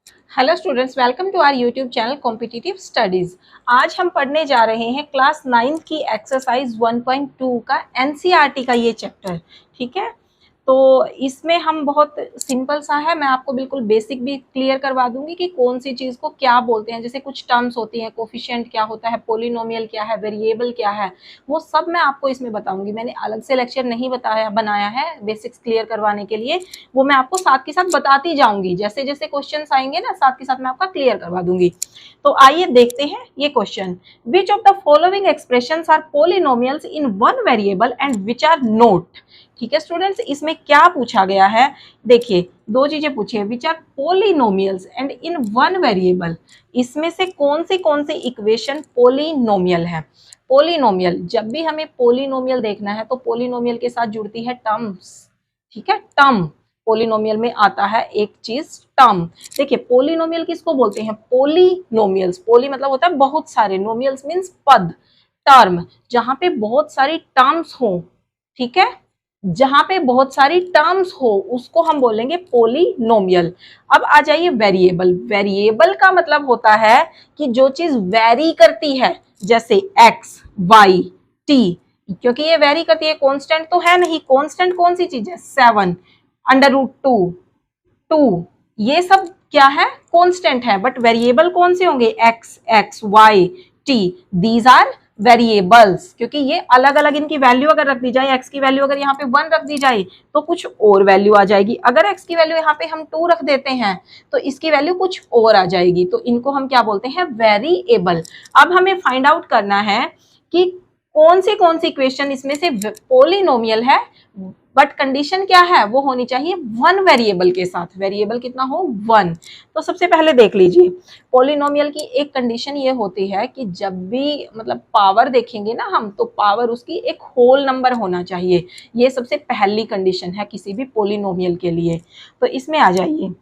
Hello students, welcome to our YouTube channel competitive studies. आज हम पढ़ने जा रहे हैं क्लास 9 की एक्सरसाइज 1.2 का एनसीईआरटी का ये चैप्टर। ठीक है, तो इसमें हम बहुत सिंपल सा है, मैं आपको बिल्कुल बेसिक भी क्लियर करवा दूंगी कि कौन सी चीज़ को क्या बोलते हैं। जैसे कुछ टर्म्स होती हैं, कोफिशिएंट क्या होता है, पोलिनोमियल क्या है, वेरिएबल क्या है, वो सब मैं आपको इसमें बताऊंगी। मैंने अलग से लेक्चर नहीं बनाया है बेसिक्स क्लियर करवाने के लिए, वो मैं आपको साथ के साथ बताती जाऊंगी। जैसे जैसे क्वेश्चन आएंगे ना, साथ के साथ मैं आपका क्लियर करवा दूंगी। तो आइए देखते हैं ये question. Which of the following expressions are polynomials in one variable and which are not. ठीक है स्टूडेंट्स, इसमें क्या पूछा गया है, देखिए दो चीजें पूछी है। Which are polynomials and in one variable, इसमें से कौन सी इक्वेशन पोलिनोमियल है। पोलिनोमियल, जब भी हमें पोलिनोमियल देखना है तो पोलिनोमियल के साथ जुड़ती है टर्म्स। ठीक है, टर्म पोलिनोमियल में आता है एक चीज टर्म। देखिए पोलिनोमियल किसको बोलते हैं, पोलिनोमियल्स। पोली मतलब होता है बहुत सारे, नोमियल्स मीन्स पद, टर्म, जहां पे बहुत सारी टर्म्स हो। ठीक है, जहां पे बहुत सारी टर्म्स हो उसको हम बोलेंगे पोलिनोमियल। अब आ जाइए वेरिएबल। वेरिएबल का मतलब होता है कि जो चीज वेरी करती है, जैसे एक्स, वाई, टी, क्योंकि ये वेरी करती है, कांस्टेंट तो है नहीं। कांस्टेंट कौन सी चीज है, 7, √2, 2, ये सब क्या है, कांस्टेंट है। बट वेरिएबल कौन से होंगे, x, y, t, these are variables. क्योंकि ये अलग अलग इनकी वैल्यू अगर रख दी जाए, एक्स की वैल्यू अगर यहाँ पे 1 रख दी जाए तो कुछ और वैल्यू आ जाएगी। अगर एक्स की वैल्यू यहाँ पे हम 2 रख देते हैं तो इसकी वैल्यू कुछ और आ जाएगी। तो इनको हम क्या बोलते हैं, वेरिएबल। अब हमें फाइंड आउट करना है कि कौन सी इक्वेशन इसमें से पोलिनोमियल है, बट कंडीशन क्या है, वो होनी चाहिए वन वेरिएबल के साथ। वेरिएबल कितना हो, 1। तो सबसे पहले देख लीजिए, पोलिनोमियल की एक कंडीशन ये होती है कि जब भी मतलब पावर देखेंगे ना हम, तो पावर उसकी एक होल नंबर होना चाहिए। ये सबसे पहली कंडीशन है किसी भी पोलिनोमियल के लिए। तो इसमें आ जाइए,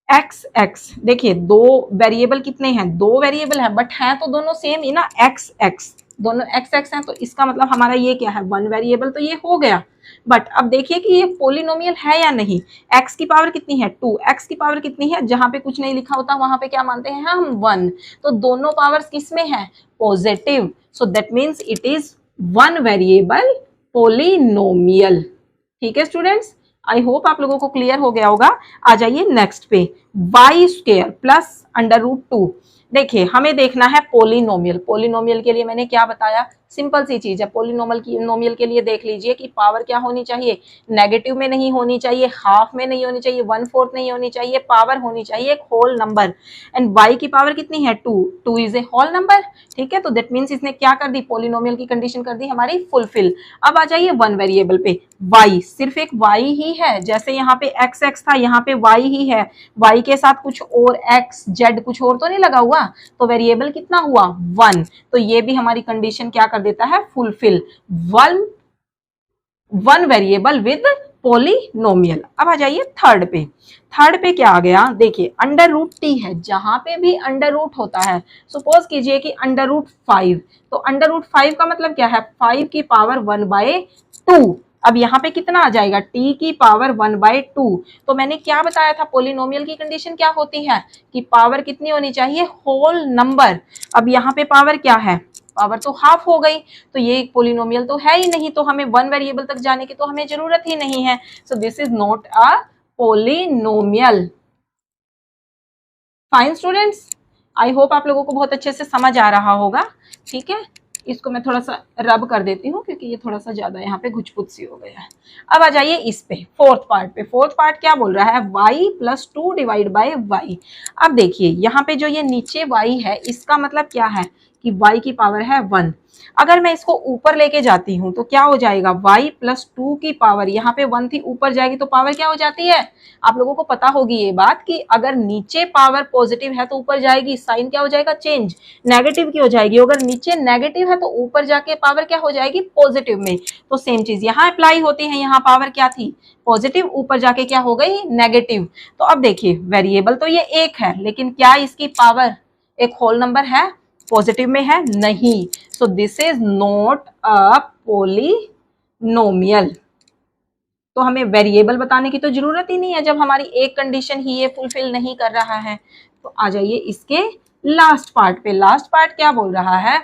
एक्स, देखिए दो वेरिएबल कितने हैं, 2 वेरिएबल है, बट हैं तो दोनों सेम ही ना, एक्स, दोनों एक्स हैं। तो इसका मतलब हमारा ये क्या है, 1 वेरिएबल, तो ये हो गया। बट अब देखिए कि ये पोलिनोमियल है या नहीं। एक्स की पावर कितनी है, 2, एक्स की पावर कितनी है, जहां पे कुछ नहीं लिखा होता वहां पे क्या मानते हैं हम, 1। तो दोनों पावर्स किस में है, positive. So that means it is 1 variable polynomial. ठीक है स्टूडेंट्स, आई होप आप लोगों को क्लियर हो गया होगा। आ जाइए नेक्स्ट पे, y² प्लस √2। देखिए हमें देखना है पोलिनोमियल। पोलिनोमियल के लिए मैंने क्या बताया, सिंपल सी चीज है। पोलिनोमियल के लिए देख लीजिए कि पावर क्या होनी चाहिए, नेगेटिव में नहीं होनी चाहिए, हाफ में नहीं होनी चाहिए, 1/4 नहीं होनी चाहिए, पावर होनी चाहिए एक होल नंबर। एंड y की पावर कितनी है, 2 इज ए होल नंबर। ठीक है, तो दैट मीन्स इसने क्या कर दी, पोलिनोमियल की कंडीशन कर दी हमारी फुलफिल। अब आ जाइए 1 वेरिएबल पे, y, सिर्फ एक y ही है। जैसे यहाँ पे x था, यहाँ पे y ही है। y के साथ कुछ और x, z कुछ और तो नहीं लगा हुआ, तो वेरिएबल कितना हुआ, 1। तो ये भी हमारी कंडीशन क्या कर देता है, फुलफिल, 1 वेरिएबल विद पोलिनोमियल। अब आ जाइए थर्ड पे। थर्ड पे क्या आ गया, देखिए √t है, जहां पे भी अंडर रूट होता है, सपोज कीजिए कि √5, तो √5 का मतलब क्या है, 5 की पावर 1/2। अब यहाँ पे कितना आ जाएगा, t की पावर 1/2। तो मैंने क्या बताया था, पोलिनोमियल की कंडीशन क्या होती है कि पावर कितनी होनी चाहिए, होल नंबर। अब यहाँ पे पावर क्या है, पावर तो हाफ हो गई, तो ये पोलिनोमियल तो है ही नहीं, तो हमें 1 वेरिएबल तक जाने की तो हमें जरूरत ही नहीं है। So this is not a polynomial. Fine students, I hope आप लोगों को बहुत अच्छे से समझ आ रहा होगा। ठीक है, इसको मैं थोड़ा सा रब कर देती हूँ क्योंकि ये थोड़ा सा ज्यादा यहाँ पे घुचपुच सी हो गया है। अब आ जाइए इस पे, फोर्थ पार्ट पे। फोर्थ पार्ट क्या बोल रहा है, y+2 डिवाइड बाय y। अब देखिए यहाँ पे जो ये नीचे y है, इसका मतलब क्या है कि y की पावर है 1। अगर मैं इसको ऊपर लेके जाती हूँ तो क्या हो जाएगा, y+2 की पावर, यहाँ पे 1 थी, ऊपर जाएगी तो पावर क्या हो जाती है। आप लोगों को पता होगी ये बात कि अगर नीचे पावर पॉजिटिव है तो ऊपर जाएगी, साइन क्या हो जाएगा, चेंज, नेगेटिव की हो जाएगी। अगर नीचे नेगेटिव है तो ऊपर जाके पावर क्या हो जाएगी, पॉजिटिव में। तो सेम चीज यहाँ अप्लाई होती है, यहाँ पावर क्या थी, पॉजिटिव, ऊपर जाके क्या हो गई, नेगेटिव। तो अब देखिए वेरिएबल तो ये एक है, लेकिन क्या इसकी पावर एक होल नंबर है, पॉजिटिव में है, नहीं। So this is not a polynomial. तो हमें वेरिएबल बताने की तो जरूरत ही नहीं है जब हमारी एक कंडीशन ही ये फुलफिल नहीं कर रहा है। तो आ जाइए इसके लास्ट पार्ट पे। लास्ट पार्ट क्या बोल रहा है,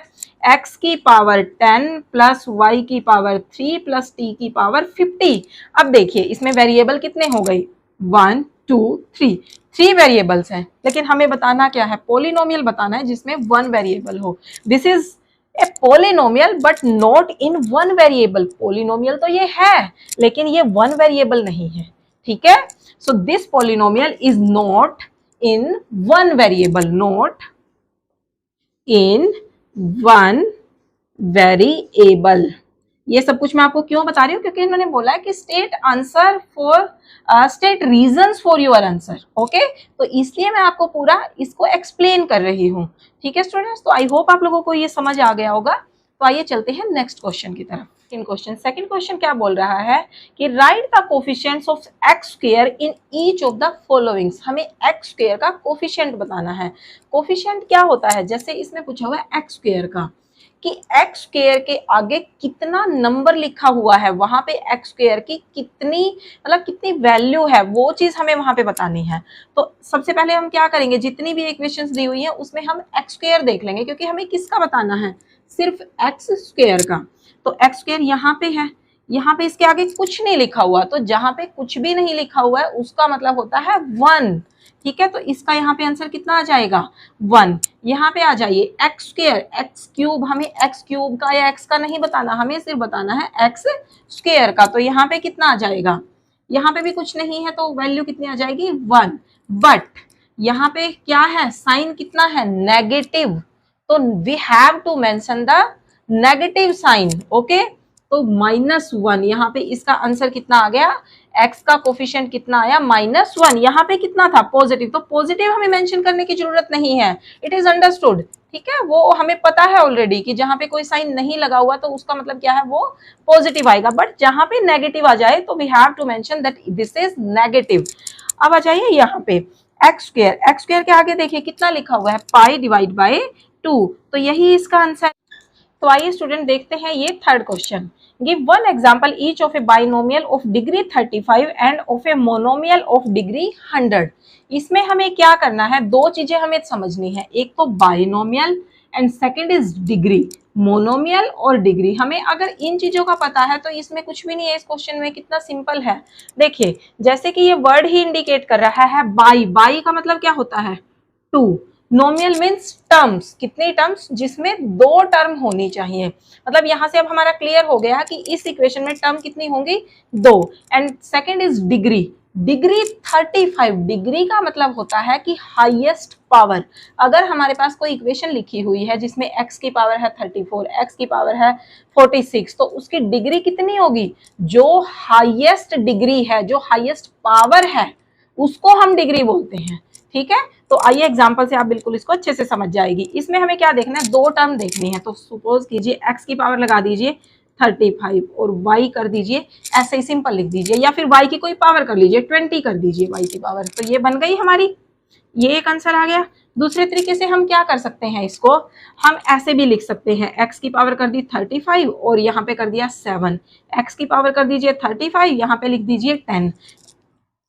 x की पावर 10 प्लस y की पावर 3 प्लस t की पावर 50। अब देखिए इसमें वेरिएबल कितने हो गए, 1 2 3, 3 वेरिएबल्स हैं, लेकिन हमें बताना क्या है, पोलिनोमियल बताना है जिसमें 1 वेरिएबल हो। This is a polynomial but not in 1 variable. Polynomial तो ये है लेकिन ये 1 वेरिएबल नहीं है, ठीक है। So this polynomial is not in 1 variable, not in 1 variable. ये सब कुछ मैं आपको क्यों बता रही हूँ, क्योंकि इन्होंने बोला है कि state answer for state reasons for your answer, okay. तो इसलिए मैं आपको पूरा इसको एक्सप्लेन कर रही हूँ, ठीक है स्टूडेंट्स। तो आई होप आप लोगों को ये समझ आ गया होगा। तो आइए चलते हैं नेक्स्ट क्वेश्चन की तरफ। सेकंड क्वेश्चन क्या बोल रहा है कि write the coefficients of x square in each of the followings. हमें एक्स स्क्वायर का कोफिशिएंट बताना है। कोफिशिएंट क्या होता है, जैसे इसमें पूछा हुआ है एक्स स्क्वायर का, कि एक्स स्क्वायर के आगे कितना नंबर लिखा हुआ है, वहां पे एक्स स्क्वायर की कितनी मतलब कितनी वैल्यू है, वो चीज हमें वहां पे बतानी है। तो सबसे पहले हम क्या करेंगे, जितनी भी इक्वेशंस दी हुई है उसमें हम एक्स स्क्वायर देख लेंगे, क्योंकि हमें किसका बताना है, सिर्फ एक्स स्क्वायर का। तो एक्स स्क्वायर यहाँ पे है, यहाँ पे इसके आगे कुछ नहीं लिखा हुआ, तो जहां पे कुछ भी नहीं लिखा हुआ है उसका मतलब होता है 1, ठीक है। तो इसका यहाँ पे आंसर कितना आ जाएगा, 1। यहाँ पे आ जाइए एक्स स्क्वायर, एक्स क्यूब, हमें एक्स क्यूब का या एक्स का नहीं बताना, हमें सिर्फ बताना है एक्स स्क्वायर का। तो यहाँ पे कितना आ जाएगा, यहाँ पे भी कुछ नहीं है तो वैल्यू कितनी आ जाएगी, 1। बट यहाँ पे क्या है, साइन कितना है, नेगेटिव, तो we have to mention the negative sign, okay. तो -1, यहाँ पे इसका आंसर कितना आ गया, x का कोफिशिएंट कितना आया, -1। यहाँ पे कितना था, पॉजिटिव, तो पॉजिटिव हमें मेंशन करने की जरूरत नहीं है, इट इज अंडरस्टूड, ठीक है। वो हमें पता है ऑलरेडी कि जहां पे कोई साइन नहीं लगा हुआ तो उसका मतलब क्या है, वो पॉजिटिव आएगा। बट जहां पे नेगेटिव आ जाए तो we have to mention that this is negative. अब आ जाइए यहाँ पे एक्स स्क्वायर के आगे देखिए कितना लिखा हुआ है, पाई डिवाइड बाय 2, तो यही इसका आंसर। तो आइए स्टूडेंट देखते हैं ये third question. Give one example each of A binomial of degree 35 end of a monomial of degree 100। इसमें हमें क्या करना है, दो चीजें हमें समझनी है, एक तो binomial and second is degree. Monomial और डिग्री, हमें अगर इन चीजों का पता है तो इसमें कुछ भी नहीं है इस क्वेश्चन में, कितना सिंपल है। देखिए जैसे कि ये वर्ड ही इंडिकेट कर रहा है बाई, बाई का मतलब क्या होता है, 2। नोमियल मीन्स टर्म्स, कितने टर्म्स, जिसमें 2 टर्म होनी चाहिए। मतलब यहां से अब हमारा क्लियर हो गया कि इस इक्वेशन में टर्म कितनी होंगी, 2। And second is degree, degree 35। Degree का मतलब होता है कि हाईएस्ट पावर। अगर हमारे पास कोई इक्वेशन लिखी हुई है जिसमें x की पावर है 34, x की पावर है 46, तो उसकी डिग्री कितनी होगी, जो हाईएस्ट डिग्री है, जो हाईएस्ट पावर है, उसको हम डिग्री बोलते हैं, ठीक है। तो आइए एग्जांपल से आप बिल्कुल इसको अच्छे से समझ जाएगी। इसमें हमें क्या देखना है, 2 टर्म देखनी है। तो सपोज कीजिए x की पावर लगा दीजिए 35 और y कर दीजिए ऐसे ही सिंपल लिख दीजिए, या फिर y की कोई पावर कर लीजिए 20 कर दीजिए y की पावर, तो ये बन गई हमारी, ये एक आंसर आ गया। दूसरे तरीके से हम क्या कर सकते हैं, इसको हम ऐसे भी लिख सकते हैं, x की पावर कर दी 35 और यहाँ पे कर दिया 7, x की पावर कर दीजिए 35, यहाँ पे लिख दीजिए 10।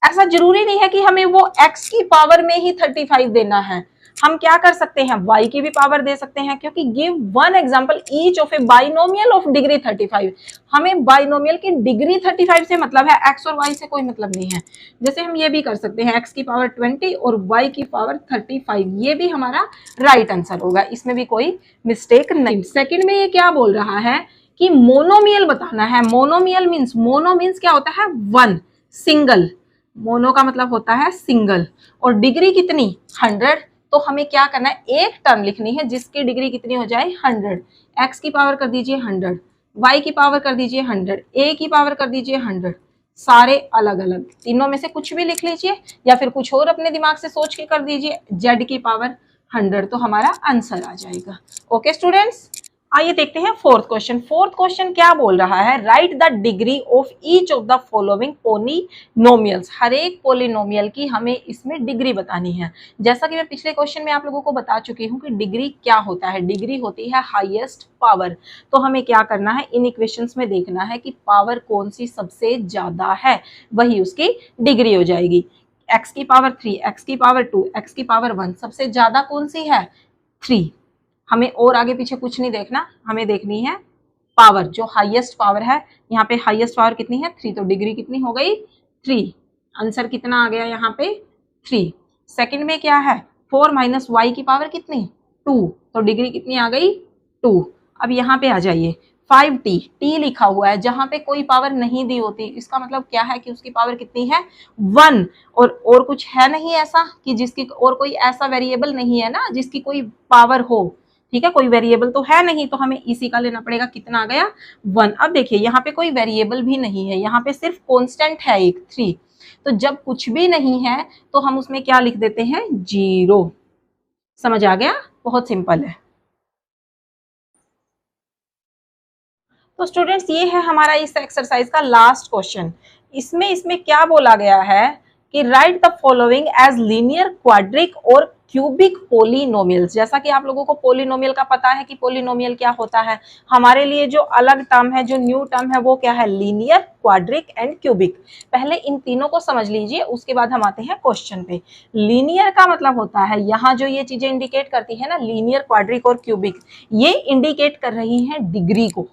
ऐसा जरूरी नहीं है कि हमें वो x की पावर में ही 35 देना है, हम क्या कर सकते हैं, y की भी पावर दे सकते हैं, क्योंकि give one example each of A binomial of degree 35। हमें बाइनोमियल की डिग्री 35 से मतलब है, x और y से कोई मतलब नहीं है। जैसे हम ये भी कर सकते हैं, x की पावर 20 और y की पावर 35, ये भी हमारा राइट आंसर होगा, इसमें भी कोई मिस्टेक नहीं। सेकेंड में ये क्या बोल रहा है कि मोनोमियल बताना है। मोनोमियल मीन्स, मोनो मीन्स क्या होता है, 1, सिंगल, मोनो का मतलब होता है सिंगल, और डिग्री कितनी, 100। तो हमें क्या करना है, एक टर्म लिखनी है जिसकी डिग्री कितनी हो जाए, 100। x की पावर कर दीजिए 100, y की पावर कर दीजिए 100, a की पावर कर दीजिए 100, सारे अलग अलग, तीनों में से कुछ भी लिख लीजिए या फिर कुछ और अपने दिमाग से सोच के कर दीजिए, z की पावर 100, तो हमारा आंसर आ जाएगा। ओके स्टूडेंट्स, आइए देखते हैं फोर्थ क्वेश्चन। फोर्थ क्वेश्चन क्या बोल रहा है, write the degree of each of the following polynomials. हर एक पोलिनोमियल की हमें इसमें डिग्री बतानी है। जैसा कि मैं पिछले क्वेश्चन में आप लोगों को बता चुकी हूँ कि डिग्री क्या होता है, डिग्री होती है हाईएस्ट पावर। तो हमें क्या करना है, इन इक्वेशंस में देखना है कि पावर कौन सी सबसे ज्यादा है, वही उसकी डिग्री हो जाएगी। x की पावर 3, x की पावर 2, x की पावर 1, सबसे ज्यादा कौन सी है? 3। हमें और आगे पीछे कुछ नहीं देखना, हमें देखनी है पावर, जो हाईएस्ट पावर है। यहाँ पे हाईएस्ट पावर कितनी है? 3, तो डिग्री कितनी हो गई? 3। आंसर कितना आ गया यहाँ पे? 3। सेकंड में क्या है? 4 माइनस वाई की पावर कितनी? 2, तो डिग्री कितनी आ गई? 2। अब यहाँ पे आ जाइए, 5t, t लिखा हुआ है, जहां पे कोई पावर नहीं दी होती, इसका मतलब क्या है कि उसकी पावर कितनी है? 1। और कुछ है नहीं ऐसा कि जिसकी, और कोई ऐसा वेरिएबल नहीं है ना जिसकी कोई पावर हो, ठीक है, कोई वेरिएबल तो है नहीं, तो हमें इसी का लेना पड़ेगा। कितना आ गया? 1। अब देखिए यहाँ पे कोई वेरिएबल भी नहीं है, यहाँ पे सिर्फ कांस्टेंट है एक 3, तो जब कुछ भी नहीं है तो हम उसमें क्या लिख देते हैं? 0। समझ आ गया? बहुत सिंपल है। तो स्टूडेंट्स ये है हमारा इस एक्सरसाइज का लास्ट क्वेश्चन। इसमें क्या बोला गया है कि write the following as linear, quadratic और क्यूबिक पोलिनोमियल्स। जैसा कि आप लोगों को पोलिनोमियल का पता है कि पोलिनोमियल क्या होता है, हमारे लिए जो अलग टर्म है, जो न्यू टर्म है, वो क्या है? Linear, quadric and cubic. पहले इन तीनों को समझ लीजिए, उसके बाद हम आते हैं क्वेश्चन पे। लीनियर का मतलब होता है, यहाँ जो ये चीजें इंडिकेट करती है ना, लीनियर, क्वाड्रिक और क्यूबिक, ये इंडिकेट कर रही है डिग्री को।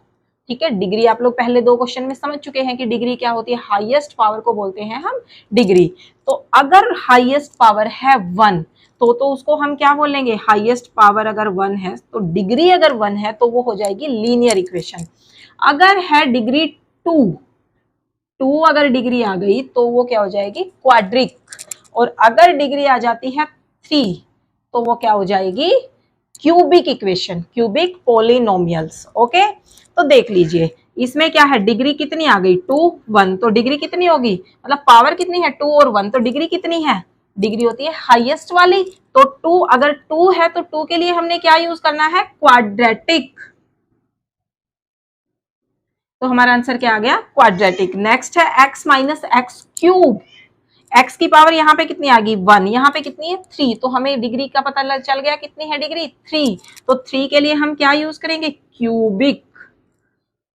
ठीक है, डिग्री आप लोग पहले 2 क्वेश्चन में समझ चुके हैं कि डिग्री क्या होती है? हाईएस्ट पावर को बोलते हैं हम डिग्री। तो अगर हाईएस्ट पावर है 1, तो उसको हम क्या बोलेंगे? हाईएस्ट पावर अगर 1 है तो डिग्री अगर 1 है तो वो हो जाएगी लीनियर इक्वेशन। अगर है डिग्री 2 अगर डिग्री आ गई तो वो क्या हो जाएगी? क्वाड्रिक। और अगर डिग्री आ जाती है 3 तो वो क्या हो जाएगी? Cubic equation, cubic polynomials. Okay, तो देख लीजिए इसमें क्या है? डिग्री कितनी आ गई? 2, 1, तो डिग्री कितनी होगी? मतलब पावर कितनी है? 2 और 1, तो डिग्री कितनी है? डिग्री होती है हाईएस्ट वाली। तो 2, अगर 2 है तो 2 के लिए हमने क्या यूज करना है? क्वाड्रेटिक। तो हमारा आंसर क्या आ गया? क्वाड्रेटिक। नेक्स्ट है x minus x cube. x की पावर यहाँ पे कितनी आ गई? 1, यहाँ पे कितनी है? 3, तो हमें डिग्री का पता चल गया कितनी है डिग्री? 3। तो 3 के लिए हम क्या यूज करेंगे? क्यूबिक।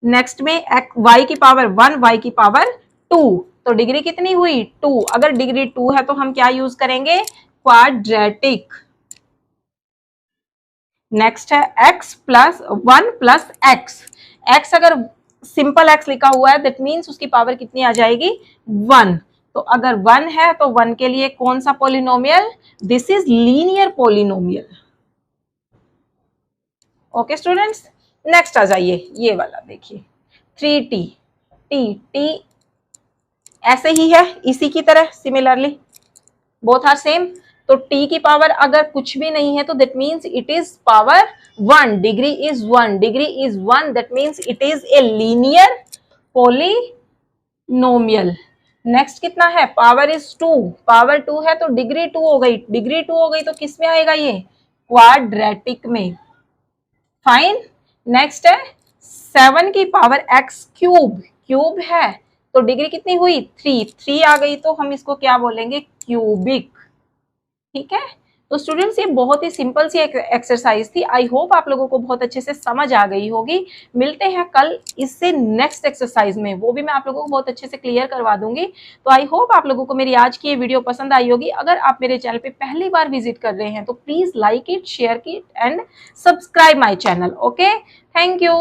नेक्स्ट में y की पावर 1, y की पावर 2, तो डिग्री कितनी हुई? 2। अगर डिग्री 2 है तो हम क्या यूज करेंगे? क्वाड्रेटिक। नेक्स्ट है x plus 1 plus x. x अगर सिंपल x लिखा हुआ है दैट मीन्स उसकी पावर कितनी आ जाएगी? 1। तो अगर 1 है तो 1 के लिए कौन सा polynomial? This is linear polynomial. Okay students, next आ जाइए, ये वाला देखिए 3t। t ऐसे ही है, इसी की तरह सिमिलरली बोथ आर सेम। तो t की पावर अगर कुछ भी नहीं है तो that means it is power 1, degree is 1, degree is 1, that means it is a linear polynomial. Next कितना है? पावर इज 2, पावर 2 है तो डिग्री 2 हो गई, डिग्री 2 हो गई तो किस में आएगा ये? क्वाड्रेटिक में। फाइन। नेक्स्ट है 7 की पावर x क्यूब, क्यूब है तो डिग्री कितनी हुई? 3 आ गई तो हम इसको क्या बोलेंगे? क्यूबिक। ठीक है, तो स्टूडेंट्स ये बहुत ही सिंपल सी एक्सरसाइज थी। आई होप आप लोगों को बहुत अच्छे से समझ आ गई होगी। मिलते हैं कल इससे नेक्स्ट एक्सरसाइज में, वो भी मैं आप लोगों को बहुत अच्छे से क्लियर करवा दूंगी। तो आई होप आप लोगों को मेरी आज की ये वीडियो पसंद आई होगी। अगर आप मेरे चैनल पे पहली बार विजिट कर रहे हैं तो please like it, share it and subscribe my channel. Okay, thank you.